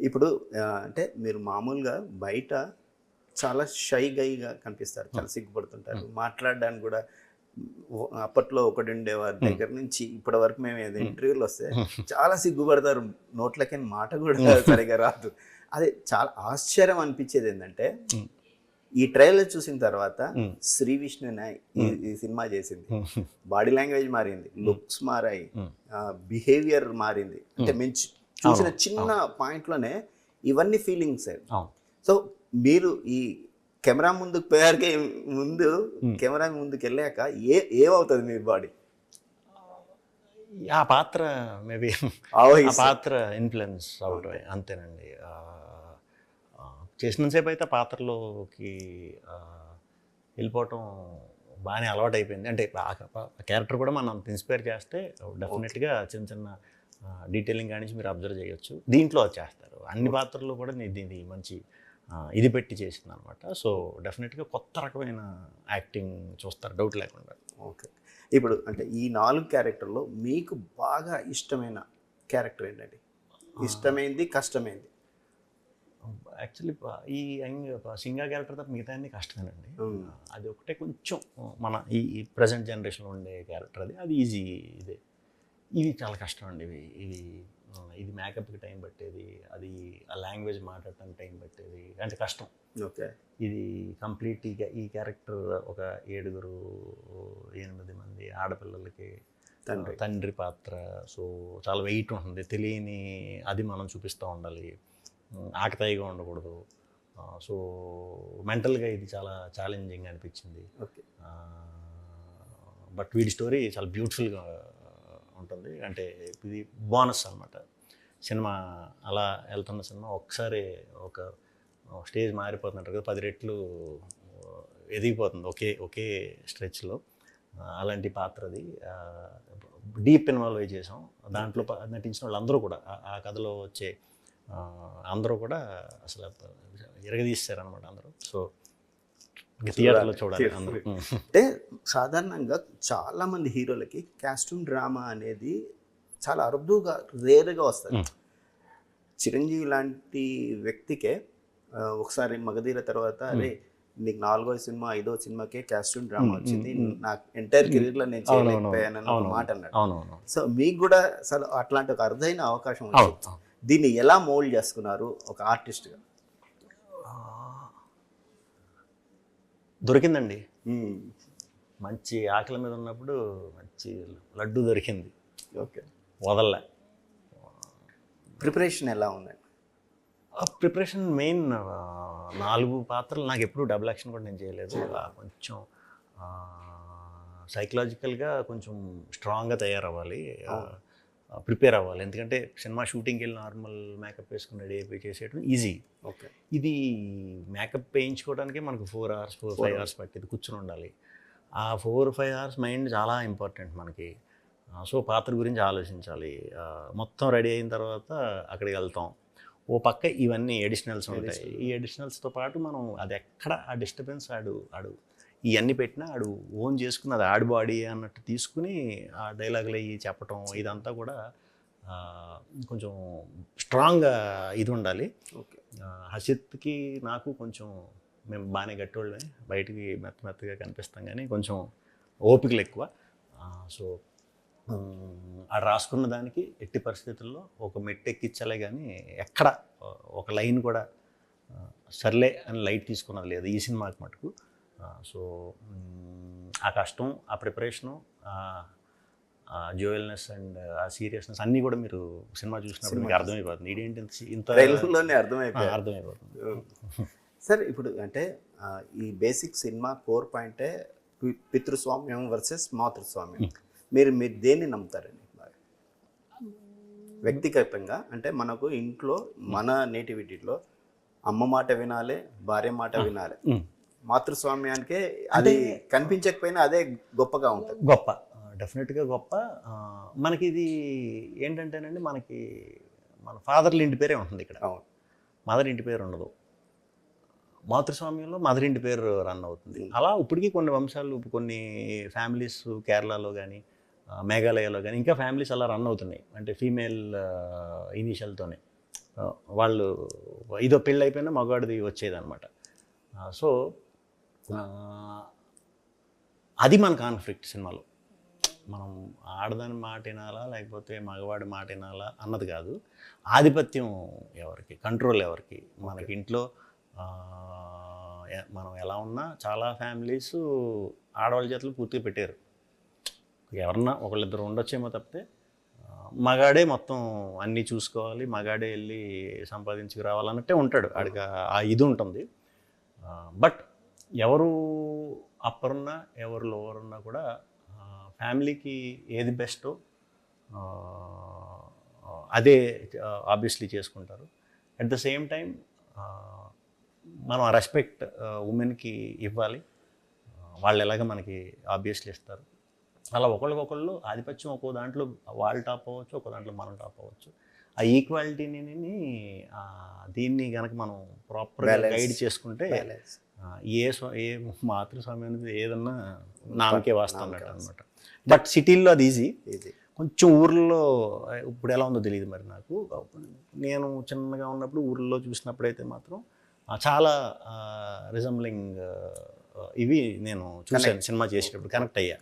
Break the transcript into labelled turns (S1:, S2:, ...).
S1: ఇప్పుడు అంటే మీరు మామూలుగా బయట చాలా షై గైగా కనిపిస్తారు, చాలా సిగ్గుపడుతుంటారు, మాట్లాడడానికి కూడా అప్పట్లో ఒకటి ఉండేవారి దగ్గర నుంచి ఇప్పటి వరకు మేము ఏదో ఇంటర్వ్యూలు వస్తే చాలా సిగ్గుపడతారు, నోట్లకి మాట కూడా సరిగా రాదు. అదే చాలా ఆశ్చర్యం అనిపించేది ఏంటంటే ఈ ట్రైలర్ చూసిన తర్వాత శ్రీ విష్ణునే ఈ సినిమా చేసింది, బాడీ లాంగ్వేజ్ మారింది, లుక్స్ మారాయి, బిహేవియర్ మారింది. అంటే మేము చూసిన చిన్న పాయింట్లోనే ఇవన్నీ ఫీలింగ్స్. సో మీరు ఈ కెమెరా ముందుకు పోయాకే ముందు కెమెరా ముందుకు వెళ్ళాక ఏమవుతుంది మీ బాడీ?
S2: ఆ పాత్ర మేబీ ఆ పాత్ర ఇన్ఫ్లుయెన్స్ అవడం అంతేనండి. చేసినంతసేపు అయితే పాత్రలోకి వెళ్ళిపోవటం బాగానే అలవాటు అయిపోయింది. అంటే ఆ క్యారెక్టర్ కూడా మనం అంత ఇన్స్పైర్ చేస్తే డెఫినెట్గా చిన్న చిన్న డీటెయిలింగ్ కానీ మీరు అబ్జర్వ్ చేయొచ్చు. దీంట్లో చేస్తారు అన్ని పాత్రల్లో కూడా దీన్ని మంచి ఇది పెట్టి చేసింది అనమాట. సో డెఫినెట్గా కొత్త రకమైన యాక్టింగ్ చూస్తారు, డౌట్ లేకుండా.
S1: ఓకే, ఇప్పుడు అంటే ఈ 4 క్యారెక్టర్లో మీకు బాగా ఇష్టమైన క్యారెక్టర్ ఏంటండి? ఇష్టమైంది, కష్టమైంది?
S2: యాక్చువల్లీ ఈ సింగా క్యారెక్టర్ తప్ప మిగతా అన్ని కష్టమేనండి. అది ఒకటే కొంచెం మన ఈ ప్రజెంట్ జనరేషన్లో ఉండే క్యారెక్టర్, అది ఈజీ. ఇవి చాలా కష్టం అండి. ఇది మేకప్కి టైం పట్టేది, అది ఆ లాంగ్వేజ్ మాట్లాడటానికి టైం పట్టేది, అంటే కష్టం.
S1: ఓకే,
S2: ఇది కంప్లీట్గా ఈ క్యారెక్టర్ ఒక 7-8 మంది ఆడపిల్లలకి తండ్రి పాత్ర. సో చాలా వెయిట్ ఉంటుంది, తెలియని అది మనం చూపిస్తూ ఉండాలి, ఆకతాయిగా ఉండకూడదు. సో మెంటల్గా ఇది చాలా ఛాలెంజింగ్ అనిపించింది.
S1: ఓకే,
S2: బట్ వీడి స్టోరీ చాలా బ్యూటిఫుల్గా ఉంటుంది. అంటే ఇది బోనస్ అనమాట. సినిమా అలా వెళ్తున్న సినిమా ఒకసారి ఒక స్టేజ్ మారిపోతుంటారు కదా, 10 రెట్లు ఎదిగిపోతుంది ఒకే స్ట్రెచ్లో. అలాంటి పాత్రది డీప్ ఇన్వాల్వ్ చేసాం. దాంట్లో నటించిన వాళ్ళందరూ కూడా ఆ కథలో వచ్చే అందరూ కూడా అసలు ఎరగదీస్తారనమాట అందరూ. సో థియేటర్లో చూడాలి అందరూ.
S1: అంటే సాధారణంగా చాలామంది హీరోలకి కాస్ట్యూమ్ డ్రామా అనేది చాలా అరుదుగా, రేరుగా వస్తుంది. చిరంజీవి లాంటి వ్యక్తికే ఒకసారి మగధీర తర్వాత అరే నీకు 4వ సినిమా 5వ సినిమాకే కాస్ట్యూమ్ డ్రామా వచ్చింది, నాకు ఎంటైర్ కెరీర్లో నేను చేయలేకపోయానని ఒక మాట అన్నాడు. సో మీకు కూడా అసలు అట్లాంటి ఒక అరుదైన అవకాశం వచ్చింది. దీన్ని ఎలా మోల్డ్ చేసుకున్నారు ఒక ఆర్టిస్ట్గా?
S2: దొరికిందండి, మంచి ఆకలి మీద ఉన్నప్పుడు మంచి లడ్డు దొరికింది.
S1: ఓకే,
S2: వదల్లే.
S1: ప్రిపరేషన్ ఎలా ఉందండి?
S2: ప్రిపరేషన్ మెయిన్ 4 పాత్రలు నాకు ఎప్పుడు డబుల్ యాక్షన్ కూడా నేను చేయలేదు. కొంచెం సైకలాజికల్గా కొంచెం స్ట్రాంగ్గా తయారవ్వాలి, ప్రిపేర్ అవ్వాలి. ఎందుకంటే సినిమా షూటింగ్కి వెళ్ళి నార్మల్ మేకప్ వేసుకుని రెడీ అయిపోయి చేసేయడం ఈజీ.
S1: ఓకే, ఇది
S2: మేకప్ వేయించుకోవడానికే మనకు 4-5 అవర్స్ పట్టేది, కూర్చుని ఉండాలి. ఆ 4-5 అవర్స్ మైండ్ చాలా ఇంపార్టెంట్ మనకి. సో పాత్ర గురించి ఆలోచించాలి. మొత్తం రెడీ అయిన తర్వాత అక్కడికి వెళ్తాం. ఓ పక్క ఇవన్నీ ఎడిషనల్స్ ఉంటాయి. ఈ ఎడిషనల్స్తో పాటు మనం అది ఎక్కడ ఆ డిస్టర్బెన్స్ ఆడు ఇవన్నీ పెట్టినా ఆడు ఓన్ చేసుకుని అది ఆడి బాడీ అన్నట్టు తీసుకుని ఆ డైలాగులు అవి చెప్పటం, ఇదంతా కూడా కొంచెం స్ట్రాంగ్గా ఇది ఉండాలి.
S1: ఓకే,
S2: హసిత్కి నాకు కొంచెం మేము బాగానే గట్టోళ్ళమే, బయటికి మెత్తగా కనిపిస్తాం కానీ కొంచెం ఓపికలు ఎక్కువ. సో ఆడ రాసుకున్న దానికి ఎట్టి పరిస్థితుల్లో ఒక మెట్టు ఎక్కించాలే కానీ ఎక్కడ ఒక లైన్ కూడా సర్లే అని లైట్ తీసుకున్నది లేదు ఈ సినిమాకి మటుకు. సో ఆ కష్టం, ఆ ప్రిపరేషను, ఆ జోయల్నెస్ అండ్ ఆ సీరియస్నెస్ అన్నీ కూడా మీరు సినిమా చూసినప్పుడు మీకు అర్థమైపోతుంది. ఇదేంటి ఇంత అర్థమైపోతుంది.
S1: సార్ ఇప్పుడు అంటే ఈ బేసిక్ సినిమా కోర్ పాయింటే పితృస్వామ్యం వర్సెస్ మాతృస్వామ్యం. మీరు దేన్ని నమ్ముతారండి వ్యక్తిగతంగా? అంటే మనకు ఇంట్లో మన నేటివిటీలో అమ్మ మాట వినాలి, భార్య మాట వినాలి. మాతృస్వామ్యానికే అది కనిపించకపోయినా అదే గొప్పగా ఉంటుంది.
S2: గొప్ప, డెఫినెట్గా గొప్ప. మనకి ఇది ఏంటంటేనండి, మనకి మన ఫాదర్ల ఇంటి పేరే ఉంటుంది ఇక్కడ, మదర్ ఇంటి పేరు ఉండదు. మాతృస్వామ్యంలో మదర్ ఇంటి పేరు రన్ అవుతుంది. అలా ఇప్పటికీ కొన్ని వంశాలు, కొన్ని ఫ్యామిలీస్ కేరళలో కానీ మేఘాలయలో కానీ ఇంకా ఫ్యామిలీస్ అలా రన్ అవుతున్నాయి. అంటే ఫీమేల్ ఇనీషియల్తోనే వాళ్ళు ఇదో పెళ్ళి అయిపోయినా మగవాడిది వచ్చేదన్నమాట. సో అది మన కాన్ఫ్లిక్ట్ సినిమాలో. మనం ఆడదాని మాట వినాలా లేకపోతే మగవాడి మాట వినాలా అన్నది కాదు, ఆధిపత్యం ఎవరికి, కంట్రోల్ ఎవరికి. మనకి ఇంట్లో మనం ఎలా ఉన్నా చాలా ఫ్యామిలీస్ ఆడవాళ్ళ చేతులు పూర్తిగా పెట్టారు. ఎవరన్నా ఒకళ్ళిద్దరు ఉండొచ్చేమో తప్పితే మగాడే మొత్తం అన్నీ చూసుకోవాలి, మగాడే వెళ్ళి సంపాదించుకు రావాలన్నట్టే ఉంటాడు. ఆడికి ఆ ఇది ఉంటుంది. బట్ ఎవరు అప్పర్ ఉన్నా ఎవరు లోవర్ ఉన్నా కూడా ఫ్యామిలీకి ఏది బెస్టో అదే ఆబ్వియస్లీ చేసుకుంటారు. అట్ ద సేమ్ టైం మనం ఆ రెస్పెక్ట్ ఉమెన్కి ఇవ్వాలి. వాళ్ళు ఎలాగ మనకి ఆబ్వియస్లీ ఇస్తారు. అలా ఒకళ్ళకొకళ్ళు ఆధిపత్యం ఒక్కో దాంట్లో వాళ్ళు టాప్ అవ్వచ్చు, ఒక దాంట్లో మనం టాప్ అవ్వచ్చు. ఆ ఈక్వాలిటీని దీన్ని కనుక మనం ప్రాపర్గా గైడ్ చేసుకుంటే ఏ మాతృస్వామ్యం అనేది ఏదన్నా నామకే వాస్తన్నట్టు అనమాట. బట్ సిటీల్లో అది ఈజీ. కొంచెం ఊర్లో ఇప్పుడు ఎలా ఉందో తెలియదు మరి నాకు. నేను చిన్నగా ఉన్నప్పుడు ఊర్లో చూసినప్పుడైతే మాత్రం చాలా రిజంబ్లింగ్ ఇవి నేను చూశాను. సినిమా చేసేటప్పుడు కనెక్ట్ అయ్యా.